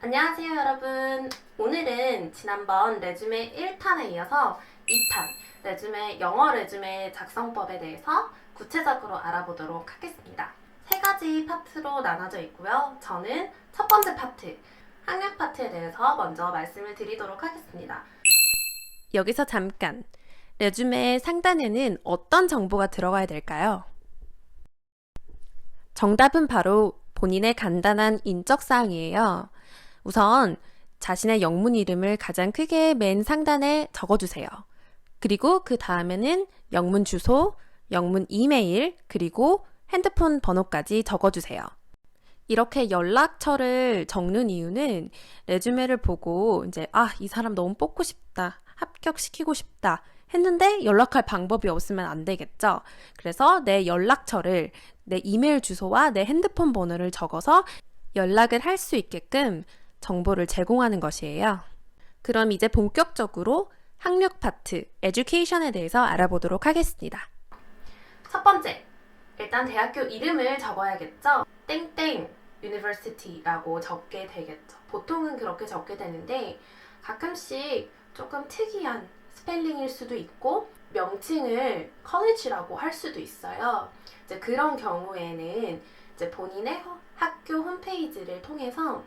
안녕하세요, 여러분. 오늘은 지난번 레주메 1탄에 이어서 2탄 레주메 영어 레주메 작성법에 대해서 구체적으로 알아보도록 하겠습니다. 세 가지 파트로 나눠져 있고요. 저는 첫 번째 파트, 학력 파트에 대해서 먼저 말씀을 드리도록 하겠습니다. 여기서 잠깐, 레주메 상단에는 어떤 정보가 들어가야 될까요? 정답은 바로 본인의 간단한 인적사항이에요. 우선 자신의 영문 이름을 가장 크게 맨 상단에 적어주세요. 그리고 그 다음에는 영문 주소, 영문 이메일, 그리고 핸드폰 번호까지 적어주세요. 이렇게 연락처를 적는 이유는 레주메를 보고 이제 이 사람 너무 뽑고 싶다, 합격시키고 싶다 했는데 연락할 방법이 없으면 안 되겠죠. 그래서 내 연락처를, 내 이메일 주소와 내 핸드폰 번호를 적어서 연락을 할 수 있게끔 정보를 제공하는 것이에요. 그럼 이제 본격적으로 학력 파트, education에 대해서 알아보도록 하겠습니다. 첫 번째, 일단 대학교 이름을 적어야겠죠? 땡땡 university라고 적게 되겠죠. 보통은 그렇게 적게 되는데 가끔씩 조금 특이한 스펠링일 수도 있고 명칭을 컬리지라고 할 수도 있어요. 이제 그런 경우에는 이제 본인의 학교 홈페이지를 통해서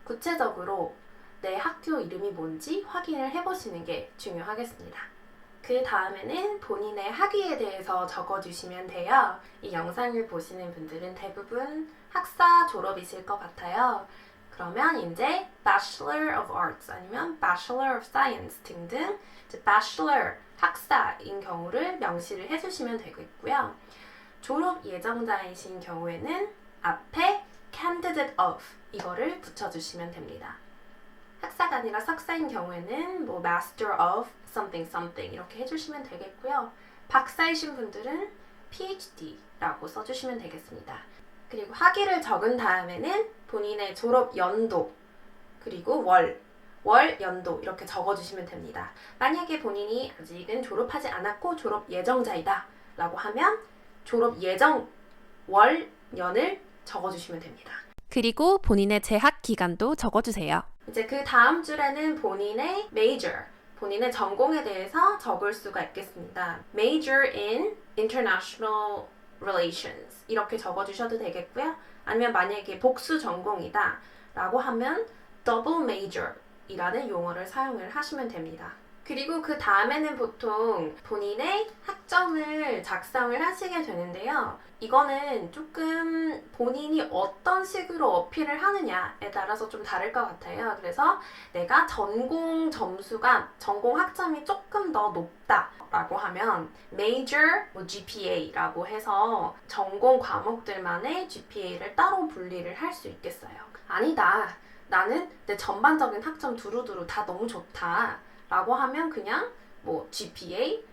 구체적으로 내 학교 이름이 뭔지 확인을 해보시는 게 중요하겠습니다. 그 다음에는 본인의 학위에 대해서 적어주시면 돼요. 이 영상을 보시는 분들은 대부분 학사 졸업이실 것 같아요. 그러면 이제 Bachelor of Arts 아니면 Bachelor of Science 등등 Bachelor, 학사인 경우를 명시를 해주시면 되겠고요. 졸업 예정자이신 경우에는 앞에 Candidate of 이거를 붙여주시면 됩니다. 학사가 아니라 석사인 경우에는 뭐 Master of something something 이렇게 해주시면 되겠고요. 박사이신 분들은 PhD라고 써주시면 되겠습니다. 그리고 학위를 적은 다음에는 본인의 졸업 연도 그리고 월, 연도 이렇게 적어주시면 됩니다. 만약에 본인이 아직은 졸업하지 않았고 졸업 예정자이다 라고 하면 졸업 예정 월, 년을 적어주시면 됩니다. 그리고 본인의 재학 기간도 적어주세요. 이제 그 다음 줄에는 본인의 major, 본인의 전공에 대해서 적을 수가 있겠습니다. Major in International Relations 이렇게 적어주셔도 되겠고요. 아니면 만약에 복수 전공이다 라고 하면 Double Major 이라는 용어를 사용을 하시면 됩니다. 그리고 그 다음에는 보통 본인의 학점을 작성을 하시게 되는데요. 이거는 조금 본인이 어떤 식으로 어필을 하느냐에 따라서 좀 다를 것 같아요. 그래서 내가 전공 점수가, 전공 학점이 조금 더 높다라고 하면 Major GPA라고 해서 전공 과목들만의 GPA를 따로 분리를 할 수 있겠어요. 아니다. 나는 내 전반적인 학점 두루두루 다 너무 좋다. 라고 하면 그냥 뭐 GPA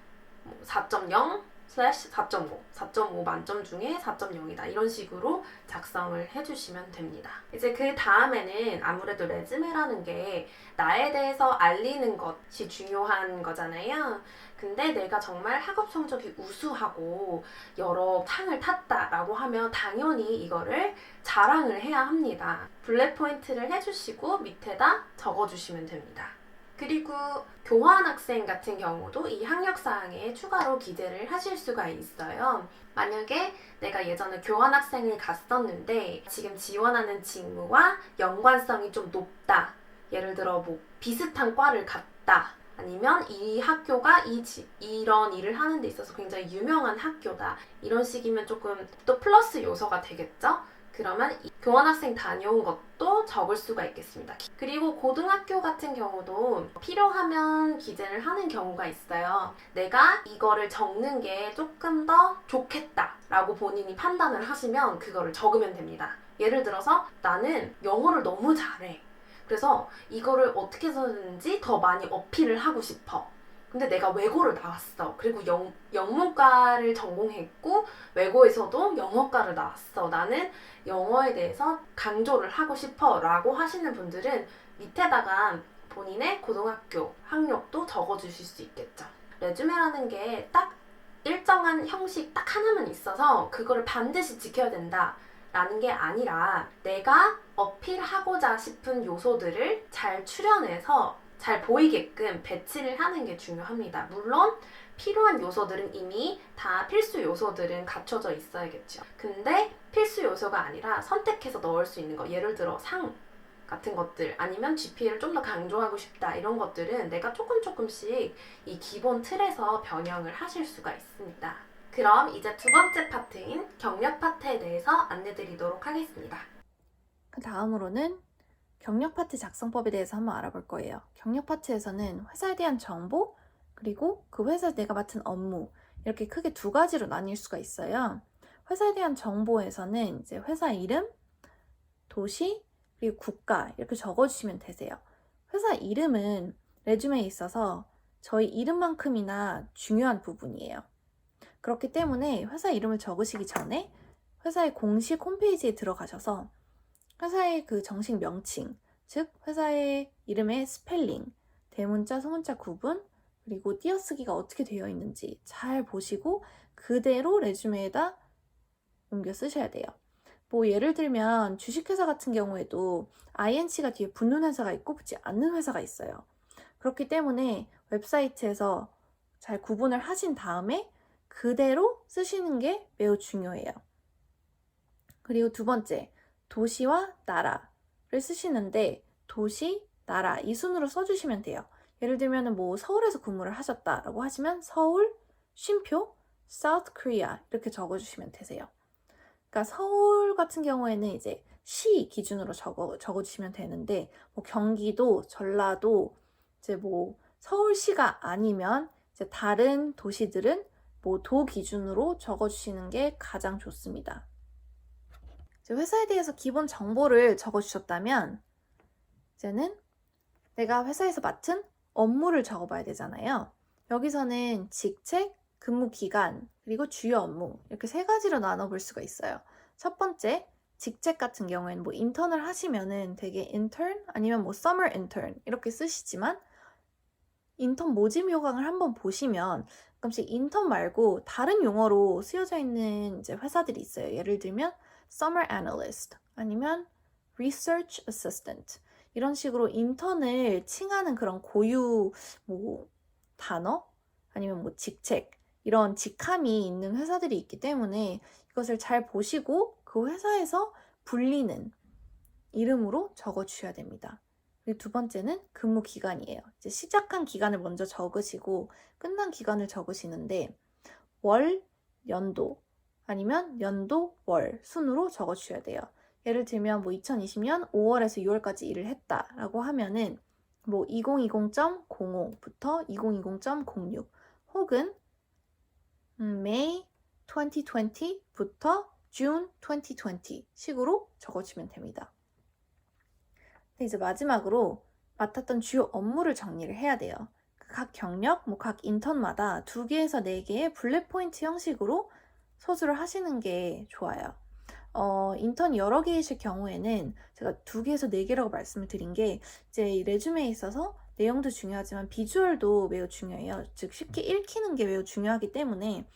4.0 4.5, 4.5 만점 중에 4.0이다 이런 식으로 작성을 해주시면 됩니다. 이제 그 다음에는 아무래도 레즈메라는 게 나에 대해서 알리는 것이 중요한 거잖아요. 근데 내가 정말 학업 성적이 우수하고 여러 상을 탔다라고 하면 당연히 이거를 자랑을 해야 합니다. 블랙 포인트를 해주시고 밑에다 적어주시면 됩니다. 그리고 교환학생 같은 경우도 이 학력사항에 추가로 기재를 하실 수가 있어요. 만약에 내가 예전에 교환학생을 갔었는데 지금 지원하는 직무와 연관성이 좀 높다. 예를 들어 뭐 비슷한 과를 갔다. 아니면 이 학교가 이런 일을 하는 데 있어서 굉장히 유명한 학교다. 이런 식이면 조금 또 플러스 요소가 되겠죠? 그러면 교환학생 다녀온 것도 적을 수가 있겠습니다. 그리고 고등학교 같은 경우도 필요하면 기재를 하는 경우가 있어요. 내가 이거를 적는 게 조금 더 좋겠다라고 본인이 판단을 하시면 그거를 적으면 됩니다. 예를 들어서 나는 영어를 너무 잘해. 그래서 이거를 어떻게 해서든지 더 많이 어필을 하고 싶어. 근데 내가 외고를 나왔어. 그리고 영문과를 전공했고 외고에서도 영어과를 나왔어. 나는 영어에 대해서 강조를 하고 싶어 라고 하시는 분들은 밑에다가 본인의 고등학교 학력도 적어주실 수 있겠죠. 레주메라는 게 딱 일정한 형식 딱 하나만 있어서 그거를 반드시 지켜야 된다 라는 게 아니라 내가 어필하고자 싶은 요소들을 잘 추려내서 잘 보이게끔 배치를 하는 게 중요합니다. 물론 필요한 요소들은 이미 다 필수 요소들은 갖춰져 있어야겠죠. 근데 필수 요소가 아니라 선택해서 넣을 수 있는 거, 예를 들어 상 같은 것들, 아니면 GPA를 좀 더 강조하고 싶다, 이런 것들은 내가 조금씩 이 기본 틀에서 변형을 하실 수가 있습니다. 그럼 이제 두 번째 파트인 경력 파트에 대해서 안내드리도록 하겠습니다. 그 다음으로는 경력 파트 작성법에 대해서 한번 알아볼 거예요. 경력 파트에서는 회사에 대한 정보, 그리고 그 회사에서 내가 맡은 업무, 이렇게 크게 두 가지로 나뉠 수가 있어요. 회사에 대한 정보에서는 이제 회사 이름, 도시, 그리고 국가 이렇게 적어주시면 되세요. 회사 이름은 레주메에 있어서 저희 이름만큼이나 중요한 부분이에요. 그렇기 때문에 회사 이름을 적으시기 전에 회사의 공식 홈페이지에 들어가셔서 회사의 그 정식 명칭, 즉 회사의 이름의 스펠링, 대문자, 소문자 구분, 그리고 띄어쓰기가 어떻게 되어 있는지 잘 보시고 그대로 레주메에다 옮겨 쓰셔야 돼요. 뭐 예를 들면 주식회사 같은 경우에도 ing가 뒤에 붙는 회사가 있고 붙지 않는 회사가 있어요. 그렇기 때문에 웹사이트에서 잘 구분을 하신 다음에 그대로 쓰시는 게 매우 중요해요. 그리고 두 번째, 도시와 나라를 쓰시는데 도시, 나라 이 순으로 써주시면 돼요. 예를 들면 뭐 서울에서 근무를 하셨다라고 하시면 서울, 쉼표, South Korea 이렇게 적어주시면 되세요. 그러니까 서울 같은 경우에는 이제 시 기준으로 적어주시면 되는데 뭐 경기도, 전라도 이제 뭐 서울시가 아니면 이제 다른 도시들은 뭐 도 기준으로 적어주시는 게 가장 좋습니다. 이제 회사에 대해서 기본 정보를 적어주셨다면 이제는 내가 회사에서 맡은 업무를 적어봐야 되잖아요. 여기서는 직책, 근무 기간, 그리고 주요 업무 이렇게 세 가지로 나눠볼 수가 있어요. 첫 번째, 직책 같은 경우에는 뭐 인턴을 하시면은 되게 intern 아니면 뭐 summer intern 이렇게 쓰시지만 인턴 모집 요강을 한번 보시면 가끔씩 인턴 말고 다른 용어로 쓰여져 있는 이제 회사들이 있어요. 예를 들면 summer analyst 아니면 research assistant 이런 식으로 인턴을 칭하는 그런 고유 뭐 단어 아니면 뭐 직책 이런 직함이 있는 회사들이 있기 때문에 이것을 잘 보시고 그 회사에서 불리는 이름으로 적어 주셔야 됩니다. 그리고 두 번째는 근무 기간이에요. 이제 시작한 기간을 먼저 적으시고 끝난 기간을 적으시는데 월, 연도 아니면 연도, 월 순으로 적어 주셔야 돼요. 예를 들면 뭐 2020년 5월에서 6월까지 일을 했다라고 하면은 뭐 2020.05부터 2020.06 혹은 May 2020부터 June 2020 식으로 적어주면 됩니다. 근데 이제 마지막으로 맡았던 주요 업무를 정리를 해야 돼요. 각 경력, 뭐 각 인턴마다 2개에서 4개의 블랙 포인트 형식으로 서술을 하시는 게 좋아요. 인턴 여러 개이실 경우에는 제가 2개에서 4개라고 말씀을 드린 게 이제 이 레주메에 있어서 내용도 중요하지만 비주얼도 매우 중요해요. 즉 쉽게 읽히는 게 매우 중요하기 때문에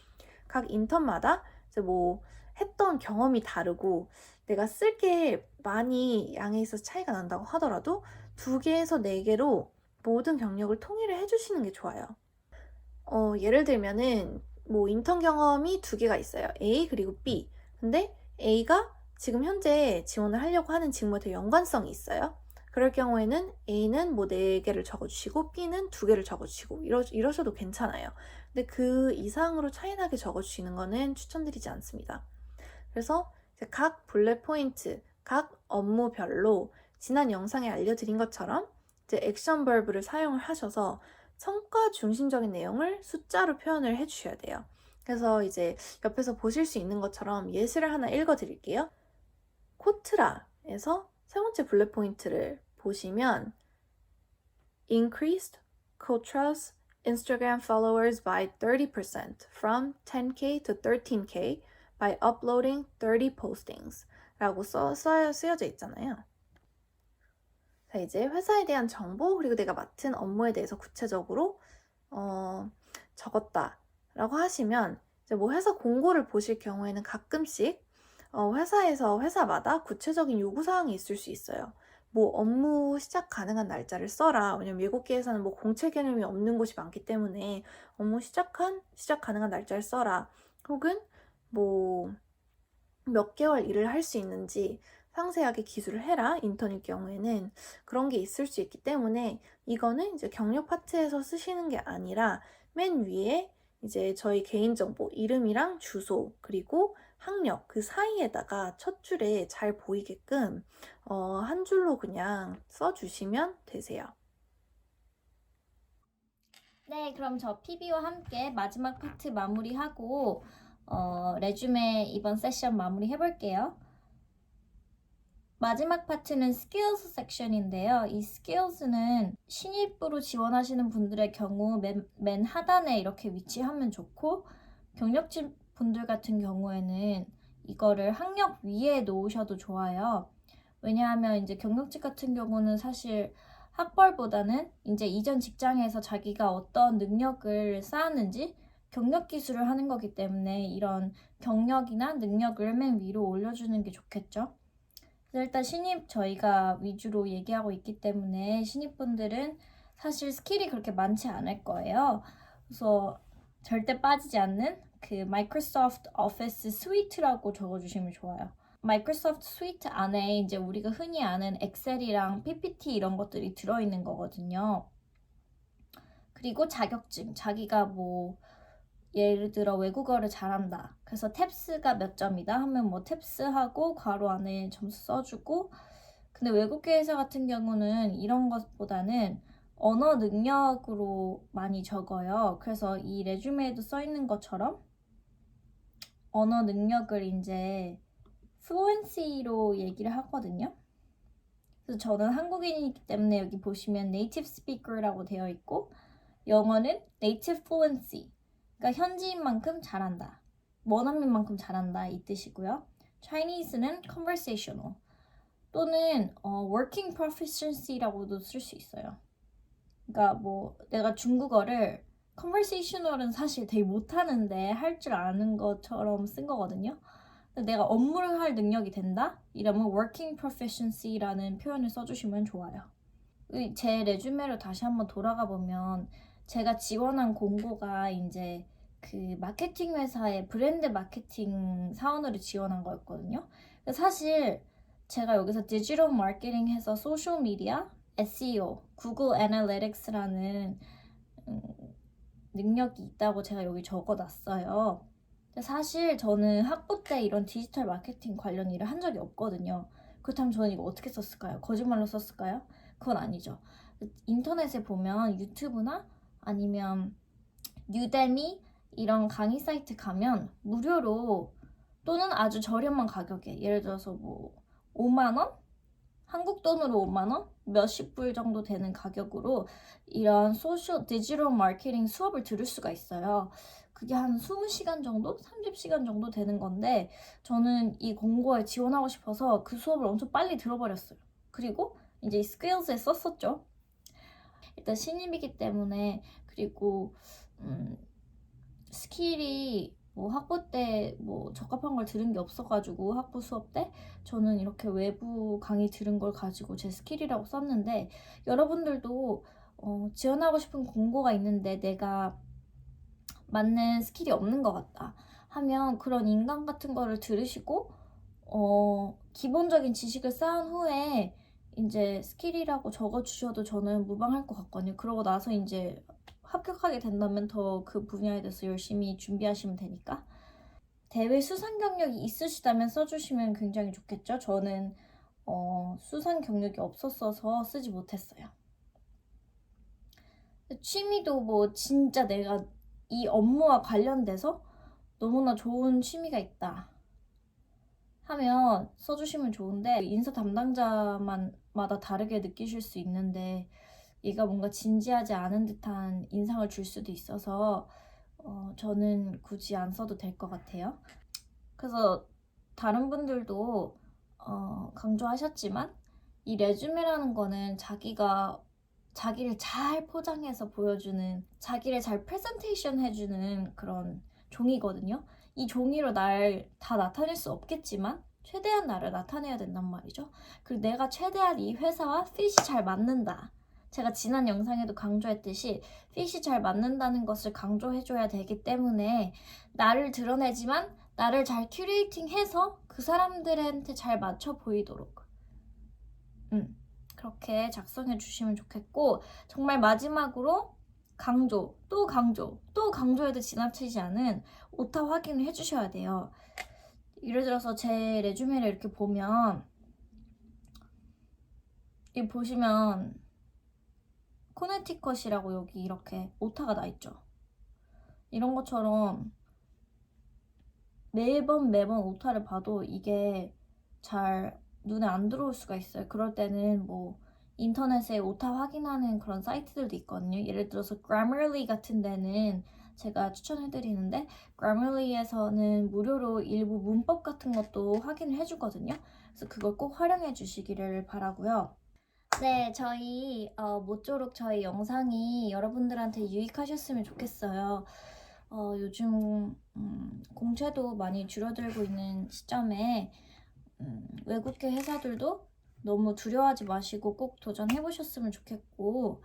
각 인턴마다 이제 뭐 했던 경험이 다르고 내가 쓸 게 많이 양에 있어서 차이가 난다고 하더라도 2개에서 4개로 모든 경력을 통일을 해주시는 게 좋아요. 예를 들면은 뭐 인턴 경험이 2개가 있어요. A 그리고 B. 근데 A가 지금 현재 지원을 하려고 하는 직무에 더 연관성이 있어요. 그럴 경우에는 A는 뭐 4개를 적어주시고 B는 2개를 적어주시고 이러셔도 괜찮아요. 근데 그 이상으로 차이나게 적어주시는 거는 추천드리지 않습니다. 그래서 각 블랙 포인트, 각 업무별로 지난 영상에 알려드린 것처럼 이제 액션 버브를 사용을 하셔서 성과 중심적인 내용을 숫자로 표현을 해주셔야 돼요. 그래서 이제 옆에서 보실 수 있는 것처럼 예시를 하나 읽어드릴게요. 코트라에서 세 번째 블랙 포인트를 보시면 increased Kotra's Instagram followers by 30% from 10K to 13K by uploading 30 postings 라고 쓰여져 있잖아요. 자, 이제 회사에 대한 정보 그리고 내가 맡은 업무에 대해서 구체적으로 적었다 라고 하시면 이제 뭐 회사 공고를 보실 경우에는 가끔씩 회사에서 회사마다 구체적인 요구사항이 있을 수 있어요. 뭐 업무 시작 가능한 날짜를 써라. 왜냐면 외국계에서는 뭐 공채 개념이 없는 곳이 많기 때문에 업무 시작 가능한 날짜를 써라. 혹은 뭐 몇 개월 일을 할 수 있는지 상세하게 기술을 해라. 인턴일 경우에는 그런 게 있을 수 있기 때문에 이거는 이제 경력 파트에서 쓰시는 게 아니라 맨 위에 이제 저희 개인정보, 이름이랑 주소, 그리고 학력 그 사이에다가 첫 줄에 잘 보이게끔 한 줄로 그냥 써주시면 되세요. 네, 그럼 저 PB와 함께 마지막 파트 마무리하고 레주메 이번 세션 마무리 해볼게요. 마지막 파트는 skills 섹션인데요. 이 skills는 신입으로 지원하시는 분들의 경우 맨 하단에 이렇게 위치하면 좋고, 경력직 분들 같은 경우에는 이거를 학력 위에 놓으셔도 좋아요. 왜냐하면 이제 경력직 같은 경우는 사실 학벌보다는 이제 이전 직장에서 자기가 어떤 능력을 쌓았는지 경력 기술을 하는 거기 때문에 이런 경력이나 능력을 맨 위로 올려주는 게 좋겠죠. 일단 신입 저희가 위주로 얘기하고 있기 때문에 신입분들은 사실 스킬이 그렇게 많지 않을 거예요. 그래서 절대 빠지지 않는 그 마이크로소프트 오피스 스위트라고 적어주시면 좋아요. 마이크로소프트 스위트 안에 이제 우리가 흔히 아는 엑셀이랑 PPT 이런 것들이 들어있는 거거든요. 그리고 자격증, 자기가 뭐 예를 들어 외국어를 잘한다. 그래서 탭스가 몇 점이다 하면 뭐 탭스하고 괄호 안에 점수 써주고, 근데 외국계 회사 같은 경우는 이런 것보다는 언어 능력으로 많이 적어요. 그래서 이 레주메에도 써 있는 것처럼 언어 능력을 이제 fluency로 얘기를 하거든요. 그래서 저는 한국인이기 때문에 여기 보시면 native speaker라고 되어 있고, 영어는 native fluency. 그러니까 현지인만큼 잘한다. 원어민만큼 잘한다 이 뜻이고요. Chinese는 conversational 또는 working proficiency라고도 쓸 수 있어요. 그러니까 뭐 내가 중국어를 conversational은 사실 되게 못하는데 할 줄 아는 것처럼 쓴 거거든요. 근데 내가 업무를 할 능력이 된다? 이러면 working proficiency라는 표현을 써주시면 좋아요. 제 레주메로 다시 한번 돌아가 보면 제가 지원한 공고가 이제 그 마케팅 회사의 브랜드 마케팅 사원으로 지원한 거였거든요. 사실 제가 여기서 디지털 마케팅 해서 소셜 미디어, SEO, 구글 애널리틱스라는 능력이 있다고 제가 여기 적어놨어요. 사실 저는 학부 때 이런 디지털 마케팅 관련 일을 한 적이 없거든요. 그렇다면 저는 이거 어떻게 썼을까요? 거짓말로 썼을까요? 그건 아니죠. 인터넷에 보면 유튜브나 아니면 유데미 이런 강의 사이트 가면 무료로 또는 아주 저렴한 가격에, 예를 들어서 뭐 5만 원? 한국 돈으로 5만 원? 몇십 불 정도 되는 가격으로 이런 소셜 디지털 마케팅 수업을 들을 수가 있어요. 그게 한 20시간 정도? 30시간 정도 되는 건데 저는 이 공고에 지원하고 싶어서 그 수업을 엄청 빨리 들어버렸어요. 그리고 이제 이 스킬즈에 썼었죠. 일단 신입이기 때문에, 그리고 스킬이 뭐 학부 때 뭐 적합한 걸 들은 게 없어가지고 학부 수업 때 저는 이렇게 외부 강의 들은 걸 가지고 제 스킬이라고 썼는데, 여러분들도 지원하고 싶은 공고가 있는데 내가 맞는 스킬이 없는 것 같다 하면 그런 인강 같은 거를 들으시고 기본적인 지식을 쌓은 후에 이제 스킬이라고 적어주셔도 저는 무방할 것 같거든요. 그러고 나서 이제 합격하게 된다면 더 그 분야에 대해서 열심히 준비하시면 되니까. 대외 수상 경력이 있으시다면 써주시면 굉장히 좋겠죠. 저는 수상 경력이 없었어서 쓰지 못했어요. 취미도 뭐 진짜 내가 이 업무와 관련돼서 너무나 좋은 취미가 있다 하면 써주시면 좋은데, 인사 담당자마다 다르게 느끼실 수 있는데 얘가 뭔가 진지하지 않은 듯한 인상을 줄 수도 있어서 저는 굳이 안 써도 될 것 같아요. 그래서 다른 분들도 강조하셨지만 이 레주메라는 거는 자기가 자기를 잘 포장해서 보여주는, 자기를 잘 프레젠테이션 해주는 그런 종이거든요. 이 종이로 날 다 나타낼 수 없겠지만 최대한 나를 나타내야 된단 말이죠. 그리고 내가 최대한 이 회사와 핏이 잘 맞는다. 제가 지난 영상에도 강조했듯이 핏이 잘 맞는다는 것을 강조해줘야 되기 때문에 나를 드러내지만 나를 잘 큐레이팅해서 그 사람들한테 잘 맞춰 보이도록 그렇게 작성해 주시면 좋겠고, 정말 마지막으로 강조, 또 강조, 또 강조해도 지나치지 않은 오타 확인을 해주셔야 돼요. 예를 들어서 제 레주메를 이렇게 보면, 이 보시면 코네티컷이라고 여기 이렇게 오타가 나 있죠. 이런 것처럼 매번 오타를 봐도 이게 잘 눈에 안 들어올 수가 있어요. 그럴 때는 뭐 인터넷에 오타 확인하는 그런 사이트들도 있거든요. 예를 들어서 Grammarly 같은 데는 제가 추천해드리는데, Grammarly에서는 무료로 일부 문법 같은 것도 확인을 해주거든요. 그래서 그걸 꼭 활용해 주시기를 바라고요. 네, 저희 모쪼록 저희 영상이 여러분들한테 유익하셨으면 좋겠어요. 요즘 공채도 많이 줄어들고 있는 시점에 외국계 회사들도 너무 두려워하지 마시고 꼭 도전해보셨으면 좋겠고,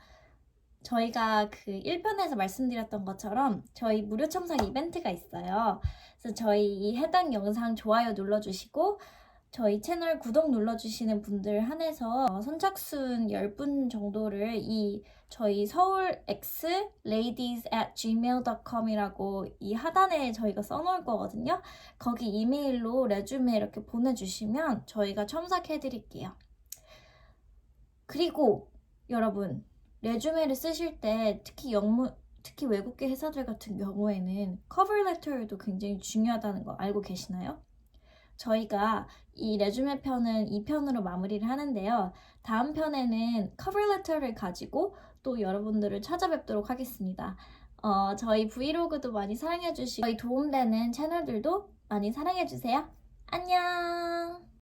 저희가 그 1편에서 말씀드렸던 것처럼 저희 무료 첨삭 이벤트가 있어요. 그래서 저희 이 해당 영상 좋아요 눌러주시고 저희 채널 구독 눌러주시는 분들 한해서 선착순 10분 정도를 이 저희 seoulxladies@gmail.com이라고 이 하단에 저희가 써놓을 거거든요. 거기 이메일로 레주메 이렇게 보내주시면 저희가 첨삭해드릴게요. 그리고 여러분, 레주메를 쓰실 때 특히 외국계 회사들 같은 경우에는 커버 레터도 굉장히 중요하다는 거 알고 계시나요? 저희가 이 레주메 편은 2편으로 마무리를 하는데요. 다음 편에는 커버 레터를 가지고 또 여러분들을 찾아뵙도록 하겠습니다. 저희 브이로그도 많이 사랑해주시고 저희 도움되는 채널들도 많이 사랑해주세요. 안녕!